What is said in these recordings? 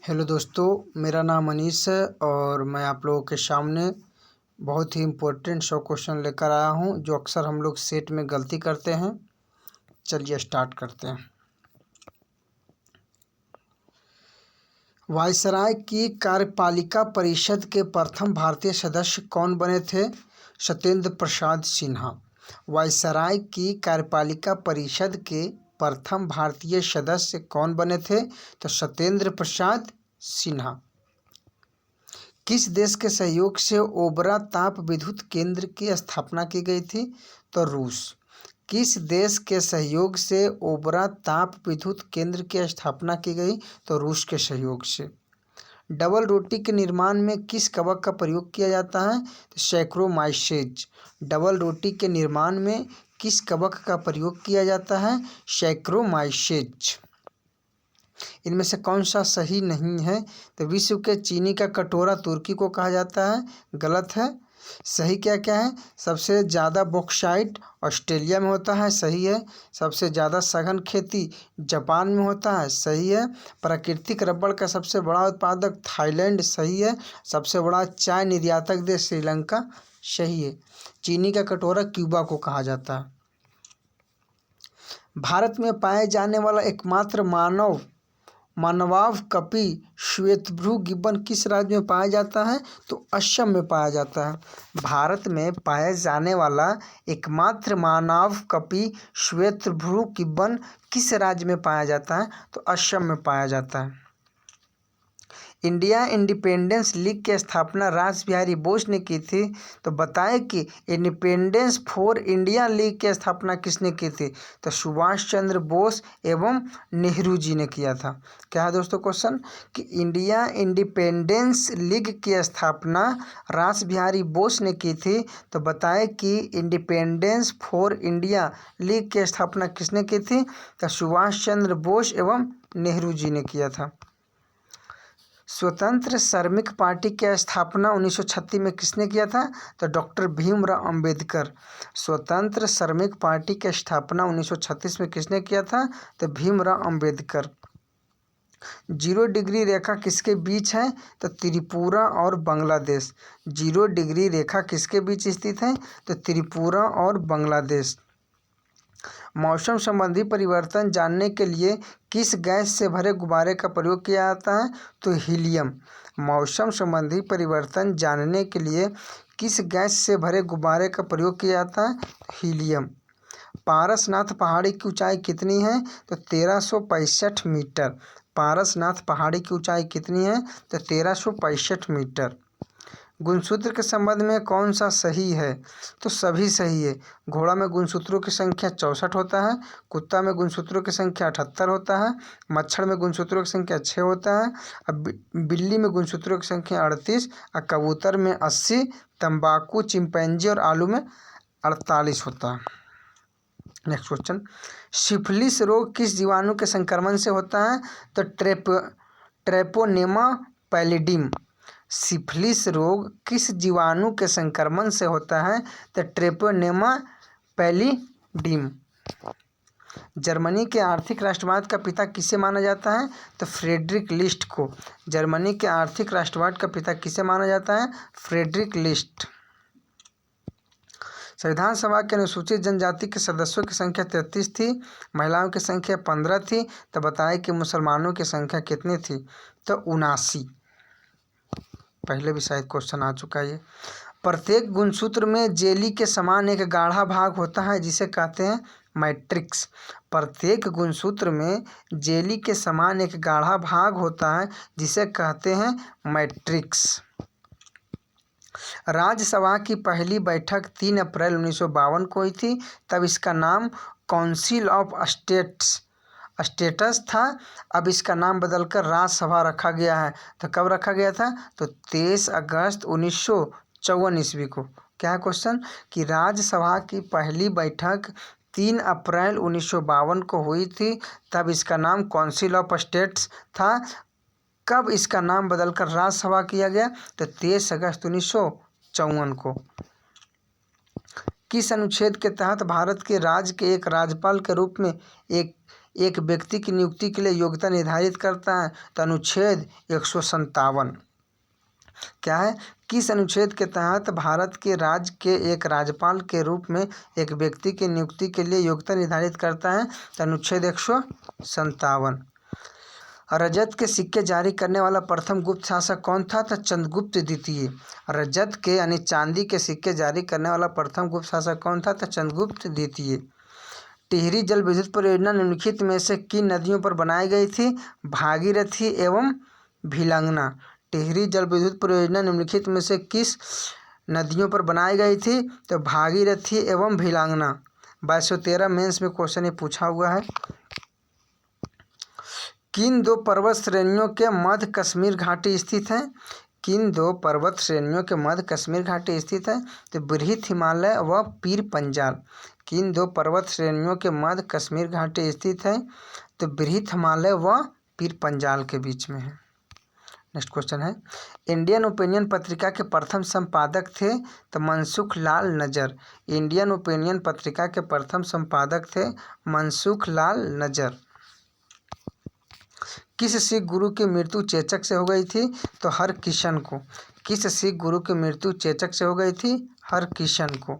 Hello दोस्तों, मेरा नाम मनीष है और मैं आप लोगों के सामने बहुत ही इम्पोर्टेंट 100 क्वेश्चन लेकर आया हूं जो अक्सर हम लोग सेट में गलती करते हैं। चलिए स्टार्ट करते हैं। वायसराय की कार्यपालिका परिषद के प्रथम भारतीय सदस्य कौन बने थे? सत्येंद्र प्रसाद सिन्हा। वायसराय की कार्यपालिका परिषद के प्रथम भारतीय सदस्य कौन बने थे? तो सत्येंद्र प्रसाद सिन्हा। किस देश के सहयोग से ओबरा ताप विद्युत केंद्र की स्थापना की गई थी? तो रूस। किस देश के सहयोग से ओबरा ताप विद्युत केंद्र की स्थापना की गई? तो रूस के सहयोग से। डबल रोटी के निर्माण में किस कवक का प्रयोग किया जाता है? तो सैक्रोमाइसेज। डबल रोटी के निर्माण में किस कवक का प्रयोग किया जाता है? सैक्रोमाइसेज। इनमें से कौन सा सही नहीं है? तो विश्व के चीनी का कटोरा तुर्की को कहा जाता है, गलत है। सही क्या क्या है? सबसे ज़्यादा बॉक्साइट ऑस्ट्रेलिया में होता है, सही है। सबसे ज़्यादा सघन खेती जापान में होता है, सही है। प्राकृतिक रबड़ का सबसे बड़ा उत्पादक थाईलैंड, सही है। सबसे बड़ा चाय निर्यातक देश श्रीलंका, सही है। चीनी का कटोरा क्यूबा को कहा जाता है। भारत में पाए जाने वाला एकमात्र मानवावकपी श्वेतभ्रू गिब्बन किस राज्य में पाया जाता है? तो असम में पाया जाता है। भारत में पाए जाने वाला एकमात्र मानवावकपी श्वेतभ्रू गिब्बन किस राज्य में पाया जाता है? तो असम में पाया जाता है। इंडिया इंडिपेंडेंस लीग की स्थापना रास बिहारी बोस ने की थी। तो बताएं कि इंडिपेंडेंस फॉर इंडिया लीग की स्थापना किसने की थी? तो सुभाष चंद्र बोस एवं नेहरू जी ने किया था। क्या है दोस्तों क्वेश्चन कि इंडिया इंडिपेंडेंस लीग की स्थापना रास बिहारी बोस ने की थी। तो बताएं कि इंडिपेंडेंस फॉर इंडिया लीग की स्थापना किसने की थी? तो सुभाष चंद्र बोस एवं नेहरू जी ने किया था। स्वतंत्र श्रमिक पार्टी की स्थापना 1936 में किसने किया था? तो डॉक्टर भीमराव अंबेडकर। स्वतंत्र श्रमिक पार्टी की स्थापना 1936 में किसने किया था? तो भीमराव अंबेडकर। 0 डिग्री रेखा किसके बीच है? तो त्रिपुरा और बांग्लादेश। 0 डिग्री रेखा किसके बीच स्थित है? तो त्रिपुरा और बांग्लादेश। मौसम संबंधी परिवर्तन जानने के लिए किस गैस से भरे गुब्बारे का प्रयोग किया जाता है? तो हीलियम। मौसम संबंधी परिवर्तन जानने के लिए किस गैस से भरे गुब्बारे का प्रयोग किया जाता है? हीलियम। पारसनाथ पहाड़ी की ऊंचाई कितनी है? तो 1365 मीटर। पारसनाथ पहाड़ी की ऊंचाई कितनी है? तो 1365 मीटर। गुणसूत्र के संबंध में कौन सा सही है? तो सभी सही है। घोड़ा में गुणसूत्रों की संख्या 64 होता है। कुत्ता में गुणसूत्रों की संख्या 78 होता है। मच्छर में गुणसूत्रों की संख्या 6 होता है। अब बिल्ली में गुणसूत्रों की संख्या 38 और कबूतर में 80, तंबाकू, चिंपैंजी और आलू में 48 होता है। नेक्स्ट क्वेश्चन, सिफिलिस रोग किस जीवाणु के संक्रमण से होता है? तो ट्रेपोनेमा पैलिडियम। सिफिलिस रोग किस जीवाणु के संक्रमण से होता है? तो ट्रेपोनेमा पैलिडियम। जर्मनी के आर्थिक राष्ट्रवाद का पिता किसे माना जाता है? तो फ्रेडरिक लिस्ट को। जर्मनी के आर्थिक राष्ट्रवाद का पिता किसे माना जाता है? Friedrich List. संविधान सभा के अनुसूचित जनजाति के सदस्यों की संख्या 33 थी, महिलाओं की संख्या 15 थी। तो बताएं कि मुसलमानों की संख्या कितनी थी? तो 79। पहले भी शायद क्वेश्चन आ चुका है ये। प्रत्येक गुणसूत्र में जेली के समान एक गाढ़ा भाग होता है जिसे कहते हैं मैट्रिक्स। प्रत्येक गुणसूत्र में जेली के समान एक गाढ़ा भाग होता है जिसे कहते हैं मैट्रिक्स। राज्यसभा की पहली बैठक 3 अप्रैल 1952 को हुई थी। तब इसका नाम काउंसिल ऑफ स्टेट्स था। अब इसका नाम बदलकर राज्यसभा रखा गया है। तो कब रखा गया था? तो 23 अगस्त 1954 ईस्वी को। क्या है क्वेश्चन कि राज्यसभा की पहली बैठक 3 अप्रैल 1952 को हुई थी। तब इसका नाम काउंसिल ऑफ स्टेट्स था। कब इसका नाम बदलकर राज्यसभा किया गया? तो 23 अगस्त 1954 को। किस अनुच्छेद के तहत भारत के राज्य के एक राज्यपाल के रूप में एक व्यक्ति की नियुक्ति के लिए योग्यता निर्धारित करता है? तो अनुच्छेद 157। क्या है? किस अनुच्छेद के तहत भारत के राज्य के एक राज्यपाल के रूप में एक व्यक्ति की नियुक्ति के लिए योग्यता निर्धारित करता है? तो अनुच्छेद 157। रजत के सिक्के जारी करने वाला प्रथम गुप्त शासक कौन था? तो चंद्रगुप्त द्वितीय। रजत के यानी चांदी के सिक्के जारी करने वाला प्रथम गुप्त शासक कौन था? तो चंद्रगुप्त द्वितीय। टिहरी जल विद्युत परियोजना निम्नलिखित में से किन नदियों पर बनाई गई थी? भागीरथी एवं भिलंगना। टिहरी जल विद्युत परियोजना निम्नलिखित में से किस नदियों पर बनाई गई थी? तो भागीरथी एवं भिलंगना। 2213 मेंस में क्वेश्चन ये पूछा हुआ है। किन दो पर्वत श्रेणियों के मध्य कश्मीर घाटी स्थित है? किन दो पर्वत श्रेणियों के मध्य कश्मीर घाटी स्थित है? तो बृहत हिमालय व पीर पंजाल। किन दो पर्वत श्रेणियों के मध्य कश्मीर घाटी स्थित है? तो बृहत हिमालय व पीर पंजाल के बीच में है। नेक्स्ट क्वेश्चन है, इंडियन ओपिनियन पत्रिका के प्रथम संपादक थे? तो मनसुख लाल नजर। इंडियन ओपिनियन पत्रिका के प्रथम संपादक थे मनसुख लाल नजर। किस सिख गुरु की मृत्यु चेचक से हो गई थी? तो हरकिशन को। किस सिख गुरु की मृत्यु चेचक से हो गई थी? हरकिशन को।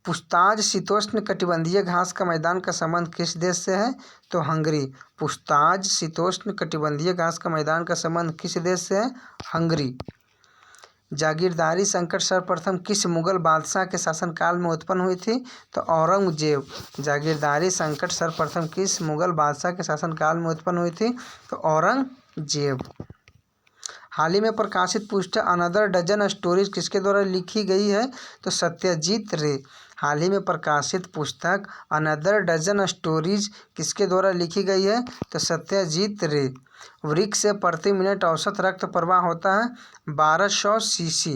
पुछताछ शीतोष्ण कटिबंधीय घास का मैदान का संबंध किस देश से है? तो हंगरी। पुछताछ शीतोष्ण कटिबंधीय घास का मैदान का संबंध किस देश से है? हंगरी। जागीरदारी संकट सर्वप्रथम किस मुगल बादशाह के शासनकाल में उत्पन्न हुई थी? तो औरंगजेब। जागीरदारी संकट सर्वप्रथम किस मुगल बादशाह के शासनकाल में उत्पन्न हुई थी? तो औरंगजेब। हाल ही में प्रकाशित पुस्तक अनदर डजन स्टोरीज किसके द्वारा लिखी गई है? तो सत्यजीत रे। हाल ही में प्रकाशित पुस्तक अनदर डजन स्टोरीज किसके द्वारा लिखी गई है? तो सत्यजीत रे। वृक्क से प्रति मिनट औसत रक्त प्रवाह होता है 1200 सीसी।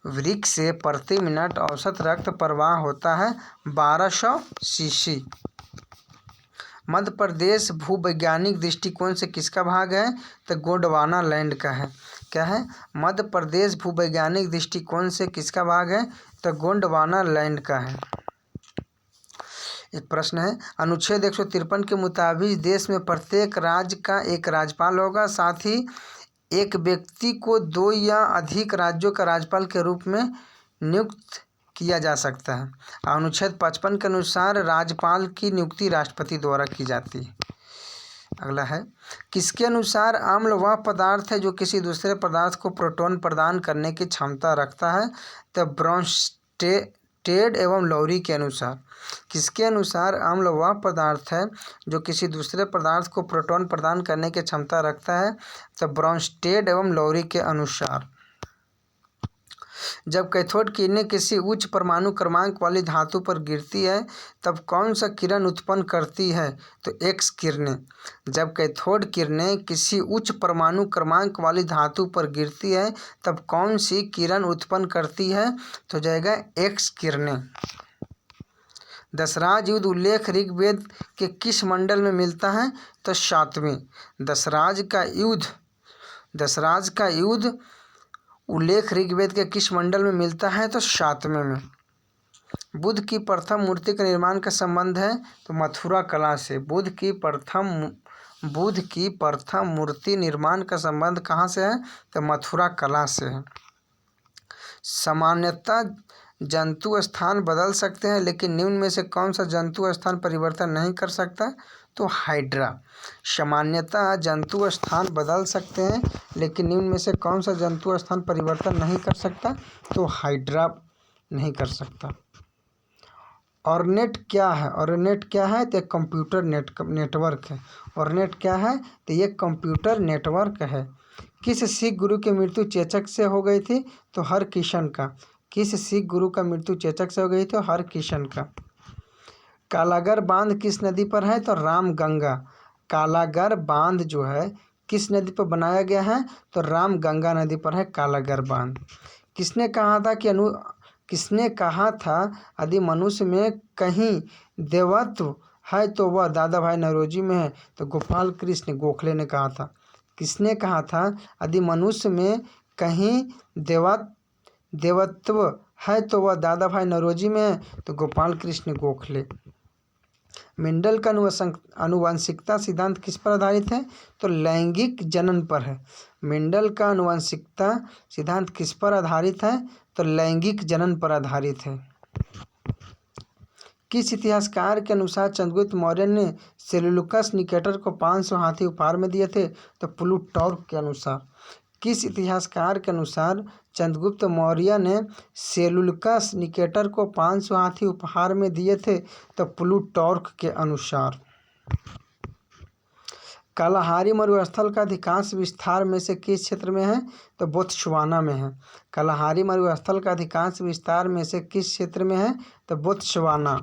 वृक्क से प्रति मिनट औसत रक्त प्रवाह होता है 1200 सीसी। मध्य प्रदेश भूवैज्ञानिक दृष्टिकोण से किसका भाग है? तो गोंडवाना लैंड का है। क्या है? मध्य प्रदेश भूवैज्ञानिक दृष्टिकोण से किसका भाग है? तो गोंडवाना लैंड का है। एक प्रश्न है, अनुच्छेद 153 के मुताबिक देश में प्रत्येक राज्य का एक राज्यपाल होगा, साथ ही एक व्यक्ति को 2 या अधिक राज्यों का राज्यपाल के रूप में नियुक्त किया जा सकता है। अनुच्छेद 55 के अनुसार राज्यपाल की नियुक्ति राष्ट्रपति द्वारा की जाती है। अगला है, किसके अनुसार अम्ल वह पदार्थ है जो किसी दूसरे पदार्थ को प्रोटॉन प्रदान करने की क्षमता रखता है? तो ब्रोंस्टेड एवं लौरी के अनुसार। किसके अनुसार अम्ल वह पदार्थ है जो किसी दूसरे पदार्थ को प्रोटॉन प्रदान करने की क्षमता रखता है? तो ब्रोंस्टेड एवं लौरी के अनुसार। जब कैथोड किरणें किसी उच्च परमाणु क्रमांक वाली धातु पर गिरती है तब कौन सा किरण उत्पन्न करती है? तो एक्स किरणें। जब कैथोड किरणें किसी उच्च परमाणु क्रमांक वाली धातु पर गिरती है तब कौन सी किरण उत्पन्न करती है? तो जाएगा एक्स किरणें। दशराज युद्ध उल्लेख ऋग्वेद के किस मंडल में मिलता है? तो 7वें। दशराज का युद्ध उल्लेख ऋग्वेद के किस मंडल में मिलता है? तो 7वें में। बुद्ध की प्रथम मूर्ति का निर्माण का संबंध है? तो मथुरा कला से। बुद्ध की प्रथम मूर्ति निर्माण का संबंध कहाँ से है? तो मथुरा कला से है। सामान्यतः जंतु स्थान बदल सकते हैं, लेकिन निम्न में से कौन सा जंतु स्थान परिवर्तन नहीं कर सकता? तो हाइड्रा। सामान्यतः जंतु स्थान बदल सकते हैं, लेकिन निम्न में से कौन सा जंतु स्थान परिवर्तन नहीं कर सकता? तो हाइड्रा नहीं कर सकता। ऑर्नेट क्या है? ऑर्नेट क्या है? तो एक कंप्यूटर नेटवर्क है। ऑर्नेट क्या है? तो ये कंप्यूटर नेटवर्क है। किस सिख गुरु की मृत्यु चेचक से हो गई थी? तो हरकिशन का। किस सिख गुरु का मृत्यु चेचक से हो गई थी? हरकिशन का। कालागर बांध किस नदी पर है? तो रामगंगा। कालागर बांध जो है किस नदी पर बनाया गया है? तो रामगंगा नदी पर है कालागर बांध। किसने कहा था यदि मनुष्य में कहीं देवत्व है तो वह दादा भाई नौरोजी में है? तो गोपाल कृष्ण गोखले ने कहा था। किसने कहा था यदि मनुष्य में कहीं देवत्व है तो वह दादा भाई नौरोजी में है? तो गोपाल कृष्ण गोखले। मेंडल का आनुवंशिकता सिद्धांत किस पर आधारित है? तो लैंगिक जनन पर है। मेंडल का आनुवंशिकता सिद्धांत किस पर आधारित है? तो लैंगिक जनन पर आधारित है। किस इतिहासकार के अनुसार चंद्रगुप्त मौर्य ने सेल्यूकस निकेटर को 500 हाथी उपहार में दिए थे? तो प्लूटार्क के अनुसार। किस इतिहासकार के अनुसार चंद्रगुप्त मौर्य ने सेल्यूकस निकेटर को 500 हाथी उपहार में दिए थे? तो प्लूटार्क के अनुसार। कालाहारी मरुस्थल का अधिकांश विस्तार में से किस क्षेत्र में है? तो बोत्सवाना में है। कालाहारी मरुस्थल का अधिकांश विस्तार में से किस क्षेत्र में है? तो बोत्सवाना।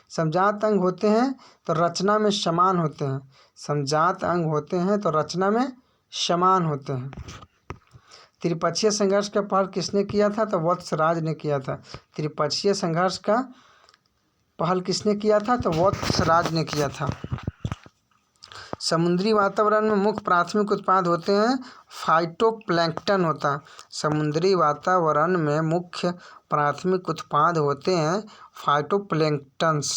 समजात अंग होते हैं तो रचना में समान होते हैं। समजात अंग होते हैं तो रचना में समान होते हैं। त्रिपक्षीय संघर्ष का पहल किसने किया था? तो वत्सराज ने किया था। त्रिपक्षीय संघर्ष का पहल किसने किया था? तो वत्सराज ने किया था। समुद्री वातावरण में मुख्य प्राथमिक उत्पाद होते हैं, फाइटोप्लैंक्टन होता है। समुद्री वातावरण में मुख्य प्राथमिक उत्पाद होते हैं फाइटोप्लैंक्टन्स।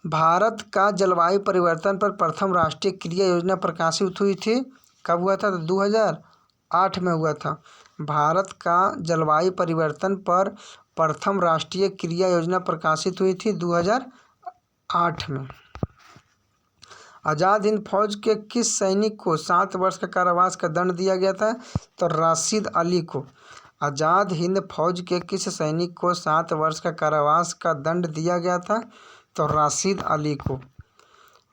भारत का जलवायु परिवर्तन पर प्रथम राष्ट्रीय क्रिया योजना प्रकाशित हुई थी। कब हुआ था? तो 2008 में हुआ था। भारत का जलवायु परिवर्तन पर प्रथम राष्ट्रीय क्रिया योजना प्रकाशित हुई थी 2008 में। आज़ाद हिंद फौज के किस सैनिक को 7 वर्ष का कारावास का दंड दिया गया था? तो राशिद अली को। आज़ाद हिंद फौज के किस सैनिक को 7 वर्ष का कारावास का दंड दिया गया था? तो राशिद अली को।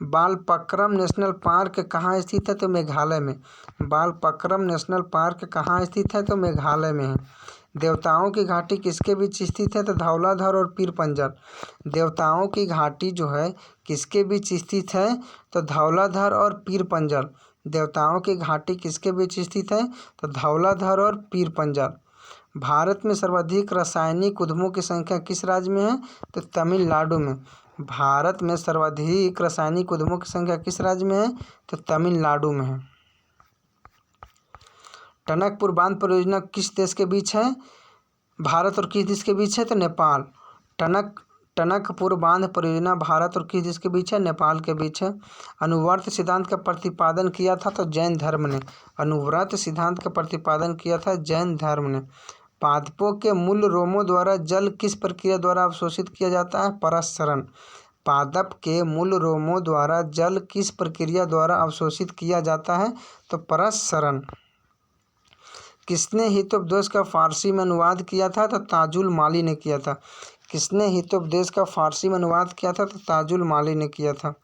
बालपक्रम नेशनल पार्क कहाँ स्थित है? तो मेघालय में। बालपक्रम नेशनल पार्क कहाँ स्थित है? तो मेघालय में है। देवताओं की घाटी किसके बीच स्थित है? तो धौलाधर और पीर पंजल। देवताओं की घाटी जो है किसके बीच स्थित है? तो धौलाधर और पीर पंजल। देवताओं की घाटी किसके बीच स्थित है? तो धौलाधर और पीर पंजल। भारत में सर्वाधिक रासायनिक उद्यमों की संख्या किस राज्य में है? तो तमिलनाडु में। भारत में सर्वाधिक रासायनिक उद्यमों की संख्या किस राज्य में है? तो तमिलनाडु में है। टनकपुर बांध परियोजना किस देश के बीच है? भारत और किस देश के बीच है? तो नेपाल। टनकपुर बांध परियोजना भारत और किस देश के बीच है? नेपाल के बीच है। अनुव्रत सिद्धांत का प्रतिपादन किया था तो जैन धर्म ने। अनुव्रत सिद्धांत का प्रतिपादन किया था जैन धर्म ने। पादपों के मूल रोमों द्वारा जल किस प्रक्रिया द्वारा अवशोषित किया जाता है? परसरण। पादप के मूल रोमों द्वारा जल किस प्रक्रिया द्वारा अवशोषित किया जाता है? तो परसरण। किसने हितोपदेश का फारसी में अनुवाद किया था? तो ताजुल माली ने किया था। किसने हितोपदेश का फारसी में अनुवाद किया था? तो ताजुल माली ने किया था।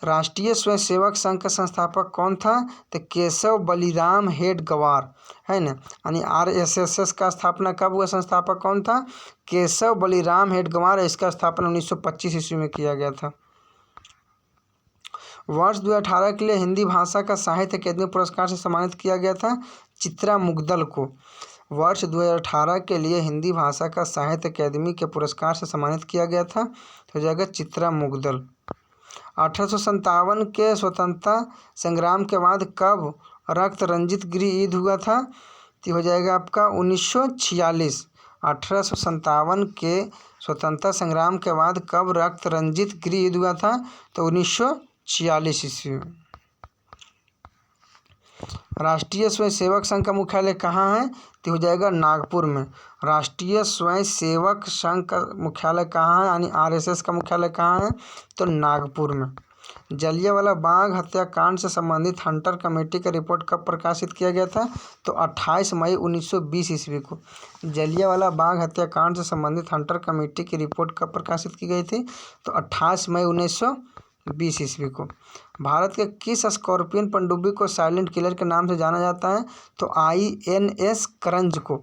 राष्ट्रीय स्वयंसेवक संघ का संस्थापक कौन था? तो केशव बलिराम हेडगवार है ना। यानी RSS का स्थापना कब हुआ? संस्थापक कौन था? केशव बलिराम हेडगवार। इसका स्थापना 1925 ईस्वी में किया गया था। वर्ष 2018 के लिए हिंदी भाषा का साहित्य अकादमी पुरस्कार से सम्मानित किया गया था चित्रा मुग्दल को। वर्ष 2018 के लिए हिंदी भाषा का साहित्य अकादमी के पुरस्कार से सम्मानित किया गया था तो हो जाएगा चित्रा मुग्दल। 1857 के स्वतंत्रता संग्राम के बाद कब रक्त रंजित गृह युद्ध हुआ था? तो हो जाएगा आपका 1946। 1857 के स्वतंत्रता संग्राम के बाद कब रक्त रंजित गृह युद्ध हुआ था? तो 1946 ईस्वी में। राष्ट्रीय स्वयंसेवक संघ का मुख्यालय कहाँ है? तो हो जाएगा नागपुर में। राष्ट्रीय स्वयंसेवक संघ का मुख्यालय कहाँ है? यानी RSS का मुख्यालय कहाँ है? तो नागपुर में। जलियांवाला बाग हत्याकांड से संबंधित हंटर कमेटी का रिपोर्ट कब प्रकाशित किया गया था? तो 28 मई 1920 ईस्वी को। जलियांवाला बाग हत्याकांड से संबंधित हंटर कमेटी की रिपोर्ट कब प्रकाशित की गई थी? तो 28 मई 1920 ईस्वी को। भारत के किस स्कॉर्पियन पनडुब्बी को साइलेंट किलर के नाम से जाना जाता है? तो INS करंज को।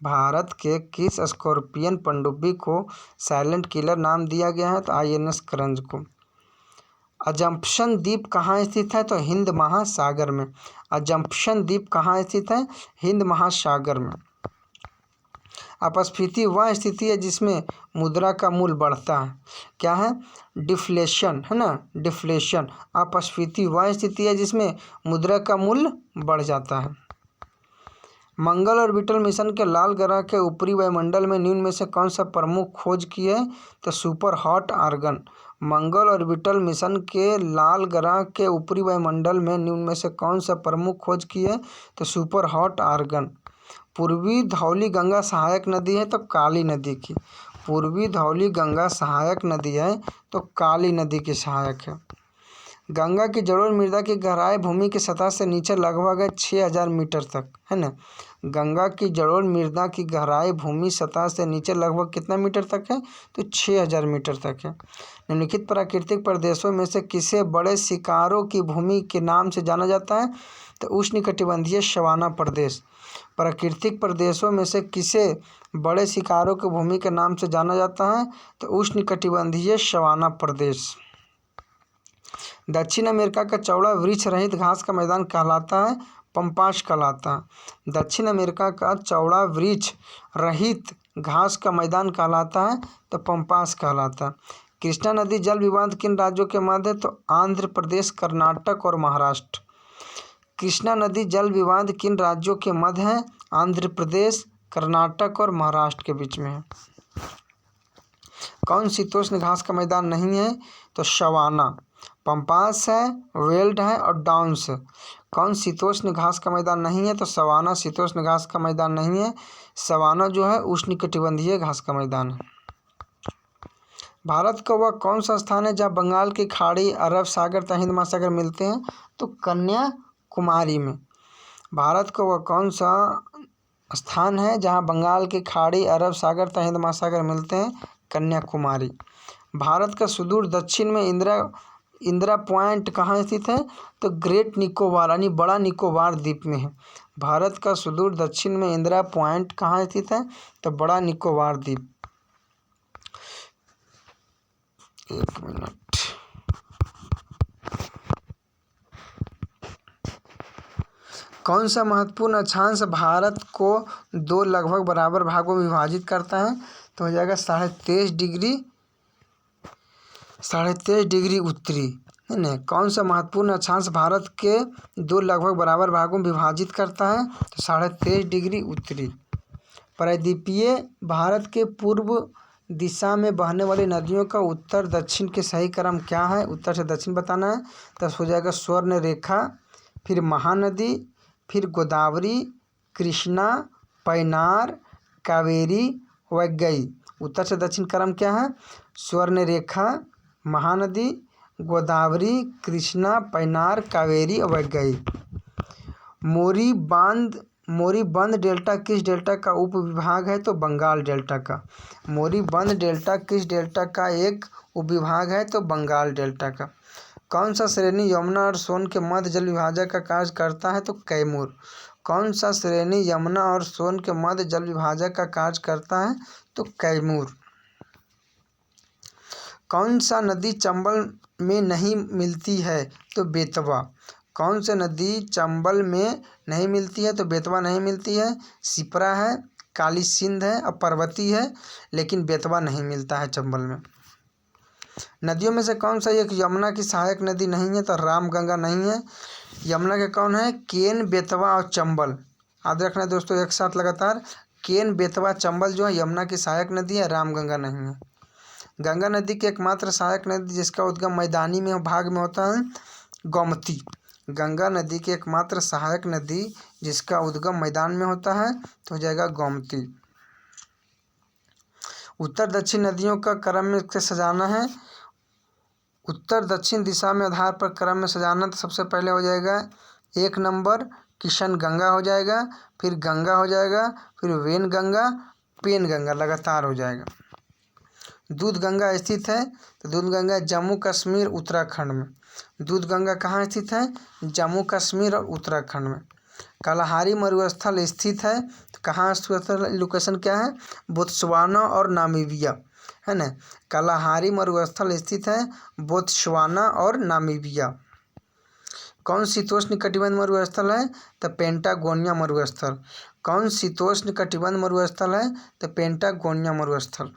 भारत के किस स्कॉर्पियन पनडुब्बी को साइलेंट किलर नाम दिया गया है? तो INS करंज को। अजम्पशन द्वीप कहाँ स्थित है? तो हिंद महासागर में। अजम्पशन द्वीप कहाँ स्थित है? हिंद महासागर में। अपस्फीति वह स्थिति है जिसमें मुद्रा का मूल्य बढ़ता है। क्या है? डिफ्लेशन है ना, डिफ्लेशन। अपस्फीति वह स्थिति है जिसमें मुद्रा का मूल्य बढ़ जाता है। मंगल ऑर्बिटल मिशन के लाल ग्रह के ऊपरी वायुमंडल में निम्न में से कौन सा प्रमुख खोज की है? तो सुपर हॉट आर्गन। मंगल ऑर्बिटल मिशन के लाल ग्रह के ऊपरी वायुमंडल में निम्न में से कौन सा प्रमुख खोज की है? तो सुपर हॉट आर्गन। पूर्वी धौली गंगा सहायक नदी है तो काली नदी की। पूर्वी धौली गंगा सहायक नदी है तो काली नदी की सहायक है। गंगा की जलोढ़ मृदा की गहराई भूमि की सतह से नीचे लगभग है 6000 मीटर तक, है ना। गंगा की जलोढ़ मृदा की गहराई भूमि सतह से नीचे लगभग कितना मीटर तक है? तो 6000 मीटर तक है। निम्नलिखित प्राकृतिक प्रदेशों में से किसे बड़े शिकारों की भूमि के नाम से जाना जाता है? तो उष्णकटिबंधीय सवाना प्रदेश। प्राकृतिक प्रदेशों में से किसे बड़े शिकारों की भूमि के नाम से जाना जाता है? तो उष्णकटिबंधीय सवाना प्रदेश। दक्षिण अमेरिका का चौड़ा वृक्ष रहित घास का मैदान कहलाता है? पंपास कहलाता है। दक्षिण अमेरिका का चौड़ा वृक्ष रहित घास का मैदान कहलाता है? तो पंपास कहलाता है। कृष्णा नदी जल विवाद किन राज्यों के मध्य है? तो आंध्र प्रदेश, कर्नाटक और महाराष्ट्र। कृष्णा नदी जल विवाद किन राज्यों के मध्य है? आंध्र प्रदेश, कर्नाटक और महाराष्ट्र के बीच में है। कौन शीतोष्ण घास का मैदान नहीं है? तो सवाना। पंपास है, वेल्ड है और डाउन्स है। कौन शीतोष्ण घास का मैदान नहीं है? तो सवाना शीतोष्ण घास का मैदान नहीं है। सवाना जो है उष्णकटिबंधीय घास का मैदान है। भारत का वह कौन सा स्थान है जहाँ बंगाल की खाड़ी, अरब सागर तथा हिंद महासागर मिलते हैं? तो कन्याकुमारी में। भारत का वह कौन सा स्थान है जहाँ बंगाल की खाड़ी, अरब सागर तथा हिंद महासागर मिलते हैं? कन्याकुमारी। भारत का सुदूर दक्षिण में इंदिरा पॉइंट कहाँ स्थित है? तो ग्रेट निकोबार यानी बड़ा निकोबार द्वीप में है। भारत का सुदूर दक्षिण में इंदिरा पॉइंट कहाँ स्थित है? तो बड़ा निकोबार द्वीप। एक मिनट। कौन सा महत्वपूर्ण अक्षांश भारत को दो लगभग बराबर भागों में विभाजित करता है? तो हो जाएगा 23.5 डिग्री उत्तरी, है ना। कौन सा महत्वपूर्ण अक्षांश भारत के दो लगभग बराबर भागों में विभाजित करता है? तो 23.5 डिग्री उत्तरी। प्रायद्वीपीय भारत के पूर्व दिशा में बहने वाली नदियों का उत्तर दक्षिण के सही क्रम क्या है? उत्तर से दक्षिण बताना है। तो हो जाएगा स्वर्ण रेखा, फिर महानदी, फिर गोदावरी, कृष्णा, पैनार, कावेरी, वैगई। उत्तर से दक्षिण क्रम क्या है? स्वर्ण रेखा, महानदी, गोदावरी, कृष्णा, पैनार, कावेरी और वैगई। मोरीबंद डेल्टा किस डेल्टा का उपविभाग है? तो बंगाल डेल्टा का। मोरीबंद डेल्टा किस डेल्टा का एक उपविभाग है? तो बंगाल डेल्टा का। कौन सा श्रेणी यमुना और सोन के मध्य जल विभाजक का कार्य करता है? तो कैमूर। कौन सा श्रेणी यमुना और सोन के मध्य जल विभाजक का कार्य करता है? तो कैमूर। कौन सा नदी चंबल में नहीं मिलती है? तो बेतवा। कौन सी नदी चंबल में नहीं मिलती है? तो बेतवा नहीं मिलती है। सिपरा है, काली सिंध है और पर्वती है, लेकिन बेतवा नहीं मिलता है चंबल में। नदियों में से कौन सा एक यमुना की सहायक नदी नहीं है? तो रामगंगा नहीं है। यमुना के कौन है? केन, बेतवा और चंबल। याद रखना दोस्तों एक साथ लगातार। केन, बेतवा, चंबल जो है यमुना की सहायक नदी है, रामगंगा नहीं है। गंगा नदी की एकमात्र सहायक नदी जिसका उद्गम मैदानी में भाग में होता है, गोमती। गंगा नदी की एकमात्र सहायक नदी जिसका उद्गम मैदान में होता है तो हो जाएगा गोमती। उत्तर दक्षिण नदियों का क्रम में से सजाना है। उत्तर दक्षिण दिशा में आधार पर क्रम में सजाना, तो सबसे पहले हो जाएगा 1 नंबर किशन गंगा हो जाएगा, फिर गंगा हो जाएगा, फिर वेन गंगा, पेन गंगा, लगातार हो जाएगा। दूध गंगा स्थित है, तो दूध गंगा जम्मू कश्मीर उत्तराखंड में। दूध गंगा कहाँ स्थित है? जम्मू कश्मीर और उत्तराखंड में। कालाहारी मरुस्थल स्थित है, तो कहाँ स्थित है? लोकेशन क्या है? बोत्सवाना और नामीबिया, है ना। कालाहारी मरुस्थल स्थित है बोत्सवाना और नामीबिया। कौन शीतोष्ण कटिबंध मरुस्थल है? तो पेंटागोनिया मरुस्थल। कौन शीतोष्ण कटिबंध मरुस्थल है? तो पेंटागोनिया मरुस्थल।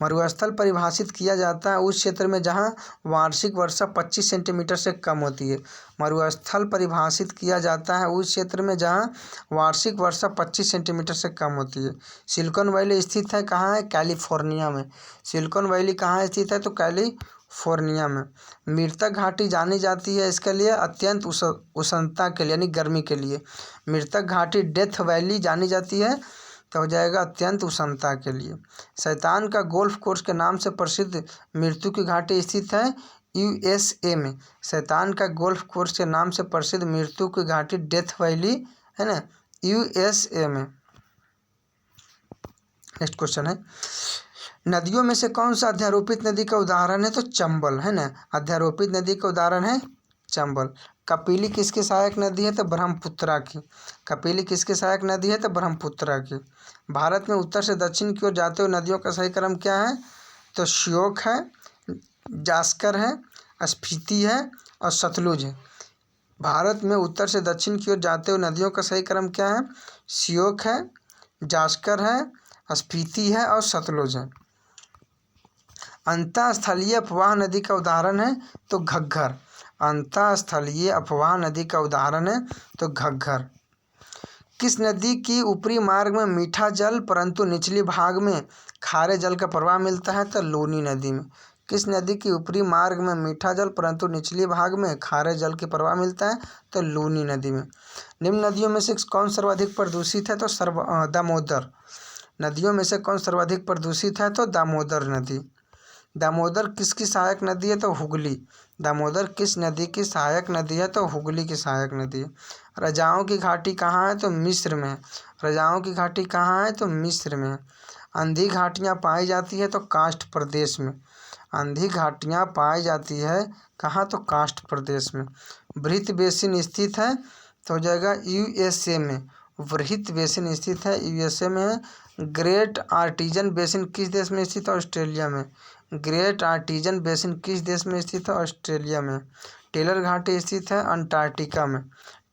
मरुस्थल परिभाषित किया जाता है उस क्षेत्र में जहाँ वार्षिक वर्षा 25 सेंटीमीटर से कम होती है। मरुस्थल परिभाषित किया जाता है उस क्षेत्र में जहाँ वार्षिक वर्षा 25 सेंटीमीटर से कम होती है। सिलिकॉन वैली स्थित है कहाँ है? कैलिफोर्निया में। सिलिकॉन वैली कहाँ स्थित है? तो कैलिफोर्निया में। मृतक घाटी जानी जाती है इसके लिए अत्यंत उष्णता के लिए यानी गर्मी के लिए। मृतक घाटी डेथ वैली जानी जाती है तो हो जाएगा अत्यंत उष्णता के लिए। शैतान का गोल्फ कोर्स के नाम से प्रसिद्ध मृत्यु की घाटी स्थित है यूएसए में। शैतान का गोल्फ कोर्स के नाम से प्रसिद्ध मृत्यु की घाटी डेथ वैली है ना, यूएसए में। नेक्स्ट क्वेश्चन है, नदियों में से कौन सा अध्यारोपित नदी का उदाहरण है? तो चंबल है ना, अध्यारोपित नदी का उदाहरण है चंबल। कपिली किसकी सहायक नदी है? तो ब्रह्मपुत्रा की। कपिली किसकी सहायक नदी है? तो ब्रह्मपुत्रा की। भारत में उत्तर से दक्षिण की ओर जाते हुए नदियों का सही क्रम क्या है? तो श्योक है, जास्कर है, स्पीति है और सतलुज है। भारत में उत्तर से दक्षिण की ओर जाते हुए नदियों का सही क्रम क्या है? श्योक है, जास्कर है, स्पीति है और सतलुज है। अंतःस्थलीय अपवाह नदी का उदाहरण है तो घग्गर। अंतःस्थलीय अपवाह नदी का उदाहरण है तो घग्गर। किस नदी की ऊपरी मार्ग में मीठा जल परंतु निचली भाग में खारे जल का प्रवाह मिलता है? तो लूनी नदी में। किस नदी की ऊपरी मार्ग में मीठा जल परंतु निचली भाग में खारे जल के प्रवाह मिलता है? तो लूनी नदी में। निम्न नदियों में से कौन सर्वाधिक प्रदूषित है? तो दामोदर। नदियों में से कौन सर्वाधिक प्रदूषित है? तो दामोदर नदी। दामोदर किसकी सहायक नदी है? तो हुगली। दामोदर किस नदी की सहायक नदी है? तो हुगली की सहायक नदी है। रजाओं की घाटी कहाँ है? तो मिस्र में। रजाओं की घाटी कहाँ है? तो मिस्र में। अंधी घाटियाँ पाई जाती है तो काष्ठ प्रदेश में। अंधी घाटियाँ पाई जाती है कहाँ? तो काष्ठ प्रदेश में। वृत्त बेसिन स्थित है तो हो जाएगा यूएसए में। वृत्त बेसिन स्थित है यूएसए में है। ग्रेट आर्टिजन बेसिन किस देश में स्थित है? ऑस्ट्रेलिया में। ग्रेट आर्टिजन बेसिन किस देश में स्थित है? ऑस्ट्रेलिया में। टेलर घाटी स्थित है अंटार्कटिका में।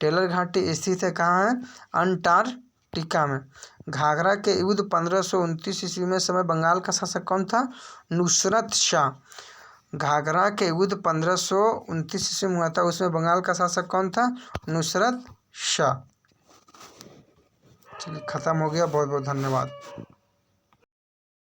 टेलर घाटी स्थित है कहाँ है? अंटार्कटिका में। घाघरा के युद्ध 1529 ईस्वी में समय बंगाल का शासक कौन था? नुसरत शाह। घाघरा के युद्ध 1529 ईस्वी में हुआ था, उसमें बंगाल का शासक कौन था? नुसरत शाह। चलिए खत्म हो गया, बहुत बहुत धन्यवाद।